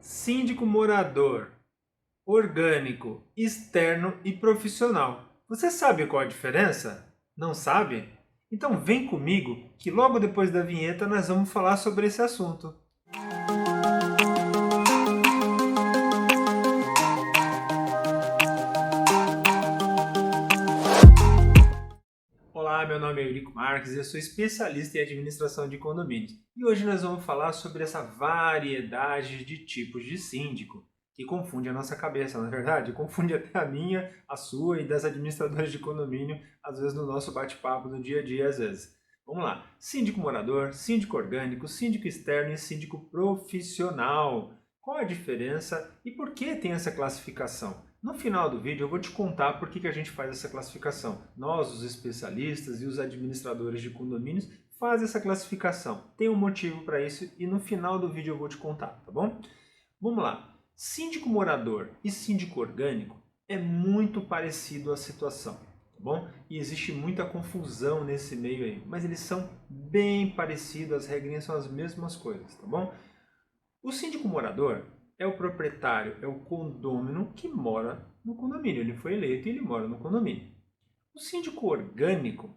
Síndico morador, orgânico, externo e profissional. Você sabe qual a diferença? Não sabe? Então vem comigo que logo depois da vinheta nós vamos falar sobre esse assunto. Olá, meu nome é Eurico Marques e eu sou especialista em administração de condomínios. E hoje nós vamos falar sobre essa variedade de tipos de síndico, que confunde a nossa cabeça, na verdade, confunde até a minha, a sua e das administradoras de condomínio, às vezes no nosso bate-papo no dia a dia, às vezes. Vamos lá, síndico morador, síndico orgânico, síndico externo e síndico profissional. Qual a diferença e por que tem essa classificação? No final do vídeo eu vou te contar por que a gente faz essa classificação. Nós, os especialistas e os administradores de condomínios, fazem essa classificação. Tem um motivo para isso e no final do vídeo eu vou te contar, tá bom? Vamos lá. Síndico morador e síndico orgânico é muito parecido a situação, tá bom? E existe muita confusão nesse meio aí, mas eles são bem parecidos, as regrinhas são as mesmas coisas, tá bom? O síndico morador é o proprietário, é o condômino que mora no condomínio. Ele foi eleito e ele mora no condomínio. O síndico orgânico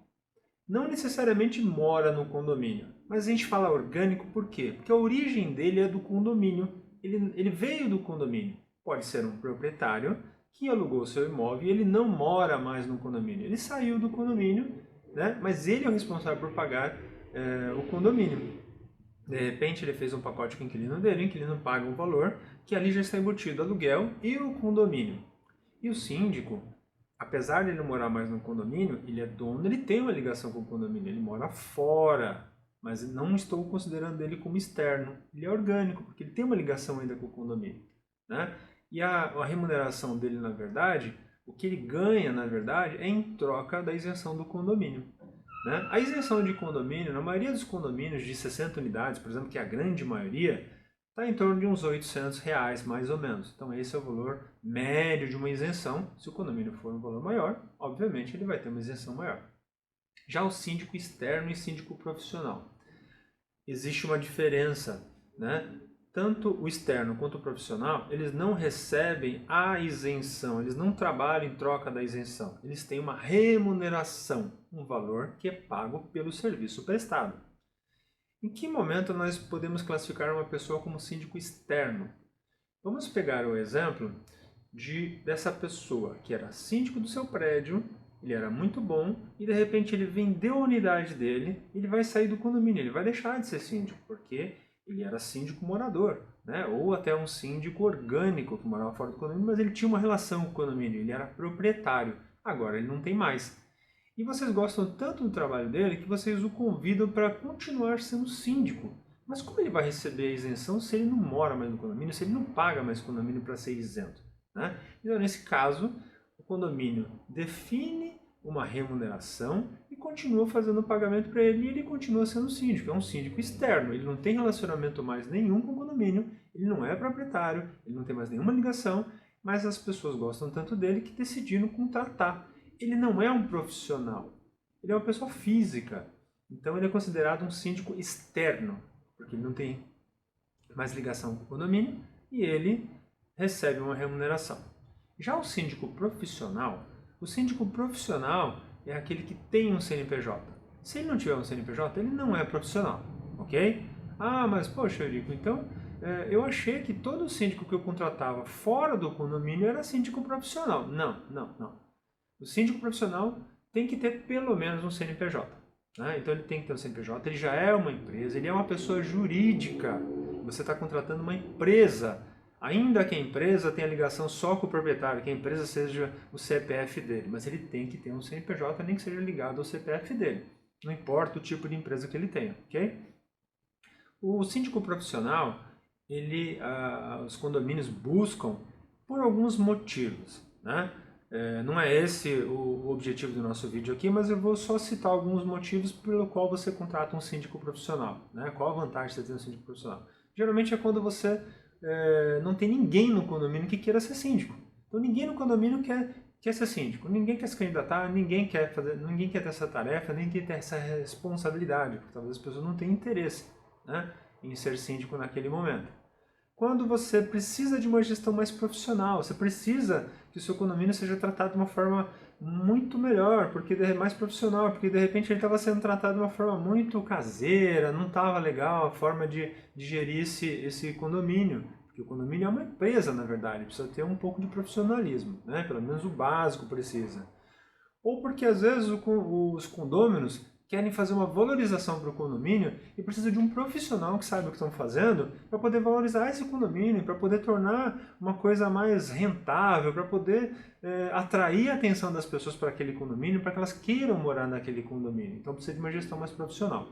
não necessariamente mora no condomínio, mas a gente fala orgânico por quê? Porque a origem dele é do condomínio, ele veio do condomínio. Pode ser um proprietário que alugou seu imóvel e ele não mora mais no condomínio. Ele saiu do condomínio, né? Mas ele é o responsável por pagar o condomínio. De repente ele fez um pacote com o inquilino dele, o inquilino paga um valor que ali já está embutido o aluguel e o condomínio. E o síndico, apesar de ele não morar mais no condomínio, ele é dono, ele tem uma ligação com o condomínio, ele mora fora, mas não estou considerando ele como externo. Ele é orgânico, porque ele tem uma ligação ainda com o condomínio, né? E a remuneração dele, na verdade, o que ele ganha, na verdade, é em troca da isenção do condomínio. Né? A isenção de condomínio, na maioria dos condomínios de 60 unidades, por exemplo, que é a grande maioria, está em torno de uns R$ 800, mais ou menos. Então esse é o valor médio de uma isenção. Se o condomínio for um valor maior, obviamente ele vai ter uma isenção maior. Já o síndico externo e síndico profissional. Existe uma diferença, né? Tanto o externo quanto o profissional, eles não recebem a isenção, eles não trabalham em troca da isenção. Eles têm uma remuneração, um valor que é pago pelo serviço prestado. Em que momento nós podemos classificar uma pessoa como síndico externo? Vamos pegar o exemplo dessa pessoa que era síndico do seu prédio, ele era muito bom e de repente ele vendeu a unidade dele, ele vai sair do condomínio, ele vai deixar de ser síndico, porque ele era síndico morador, né? Ou até um síndico orgânico que morava fora do condomínio, mas ele tinha uma relação com o condomínio, ele era proprietário. Agora ele não tem mais. E vocês gostam tanto do trabalho dele que vocês o convidam para continuar sendo síndico. Mas como ele vai receber a isenção se ele não mora mais no condomínio, se ele não paga mais condomínio para ser isento? Né? Então, nesse caso, o condomínio define uma remuneração e continua fazendo o pagamento para ele e ele continua sendo síndico. É um síndico externo, ele não tem relacionamento mais nenhum com o condomínio, ele não é proprietário, ele não tem mais nenhuma ligação, mas as pessoas gostam tanto dele que decidiram contratar. Ele não é um profissional, ele é uma pessoa física, então ele é considerado um síndico externo, porque ele não tem mais ligação com o condomínio e ele recebe uma remuneração. Já o síndico profissional é aquele que tem um CNPJ. Se ele não tiver um CNPJ, ele não é profissional, ok? Ah, mas poxa, Eurico, então eu achei que todo síndico que eu contratava fora do condomínio era síndico profissional. Não. O síndico profissional tem que ter pelo menos um CNPJ. Né? Então ele tem que ter um CNPJ, ele já é uma empresa, ele é uma pessoa jurídica. Você está contratando uma empresa. Ainda que a empresa tenha ligação só com o proprietário, que a empresa seja o CPF dele, mas ele tem que ter um CNPJ, nem que seja ligado ao CPF dele. Não importa o tipo de empresa que ele tenha, ok? O síndico profissional, os condomínios buscam por alguns motivos, né? Não é esse o objetivo do nosso vídeo aqui, mas eu vou só citar alguns motivos pelo qual você contrata um síndico profissional. Né? Qual a vantagem de você ter um síndico profissional? Geralmente é quando você não tem ninguém no condomínio que queira ser síndico. Então ninguém no condomínio quer ser síndico, ninguém quer se candidatar, ninguém quer ter essa tarefa, ninguém quer ter essa responsabilidade, porque talvez as pessoas não tenham interesse, né, em ser síndico naquele momento. quando você precisa de uma gestão mais profissional, você precisa que o seu condomínio seja tratado de uma forma muito melhor, porque mais profissional, porque de repente ele estava sendo tratado de uma forma muito caseira, não estava legal a forma de gerir esse condomínio. Porque o condomínio é uma empresa, na verdade, precisa ter um pouco de profissionalismo, né? Pelo menos o básico precisa. Ou porque às vezes os condôminos querem fazer uma valorização para o condomínio e precisa de um profissional que saiba o que estão fazendo para poder valorizar esse condomínio, para poder tornar uma coisa mais rentável, para poder atrair a atenção das pessoas para aquele condomínio, para que elas queiram morar naquele condomínio. Então precisa de uma gestão mais profissional.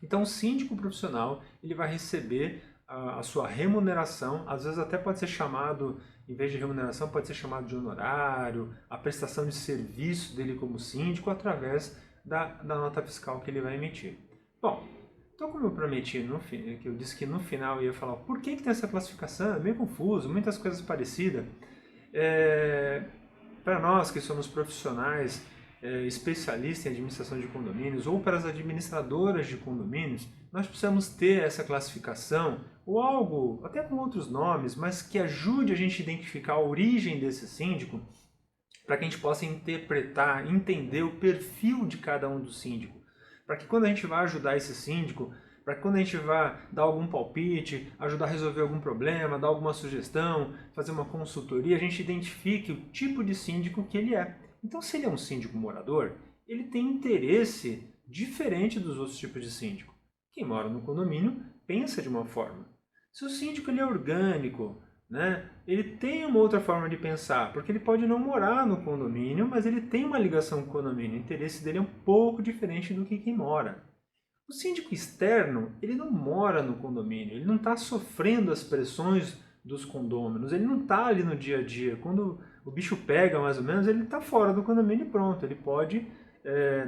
Então o síndico profissional ele vai receber a sua remuneração, às vezes até pode ser chamado, em vez de remuneração, pode ser chamado de honorário, a prestação de serviço dele como síndico através da nota fiscal que ele vai emitir. Bom, então como eu prometi, que eu disse que no final eu ia falar por que tem essa classificação, é meio confuso, muitas coisas parecidas. Para nós que somos profissionais especialistas em administração de condomínios ou para as administradoras de condomínios, nós precisamos ter essa classificação ou algo, até com outros nomes, mas que ajude a gente a identificar a origem desse síndico para que a gente possa interpretar, entender o perfil de cada um do síndico. Para que quando a gente vai ajudar esse síndico, para que quando a gente vai dar algum palpite, ajudar a resolver algum problema, dar alguma sugestão, fazer uma consultoria, a gente identifique o tipo de síndico que ele é. Então, se ele é um síndico morador, ele tem interesse diferente dos outros tipos de síndico. Quem mora no condomínio pensa de uma forma. Se o síndico ele é orgânico, né, ele tem uma outra forma de pensar, porque ele pode não morar no condomínio, mas ele tem uma ligação com o condomínio. O interesse dele é um pouco diferente do que quem mora. O síndico externo, ele não mora no condomínio, ele não está sofrendo as pressões dos condôminos, ele não está ali no dia a dia. Quando o bicho pega, mais ou menos, ele está fora do condomínio e pronto, ele pode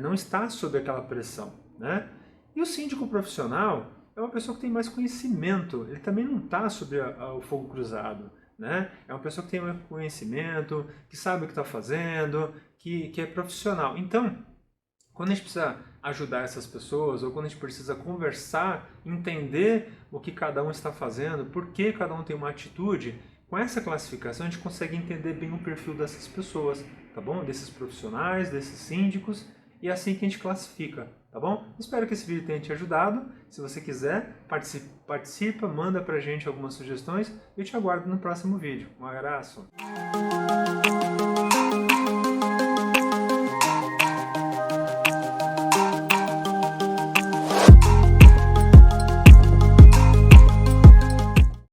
não estar sob aquela pressão, né? E o síndico profissional é uma pessoa que tem mais conhecimento, ele também não está sob o fogo cruzado, né? É uma pessoa que tem mais conhecimento, que sabe o que está fazendo, que é profissional. Então, quando a gente precisa ajudar essas pessoas, ou quando a gente precisa conversar, entender o que cada um está fazendo, por que cada um tem uma atitude, com essa classificação a gente consegue entender bem o perfil dessas pessoas, tá bom? Desses profissionais, desses síndicos, e é assim que a gente classifica, tá bom? Espero que esse vídeo tenha te ajudado. Se você quiser, participa, manda pra gente algumas sugestões. Eu te aguardo no próximo vídeo. Um abraço!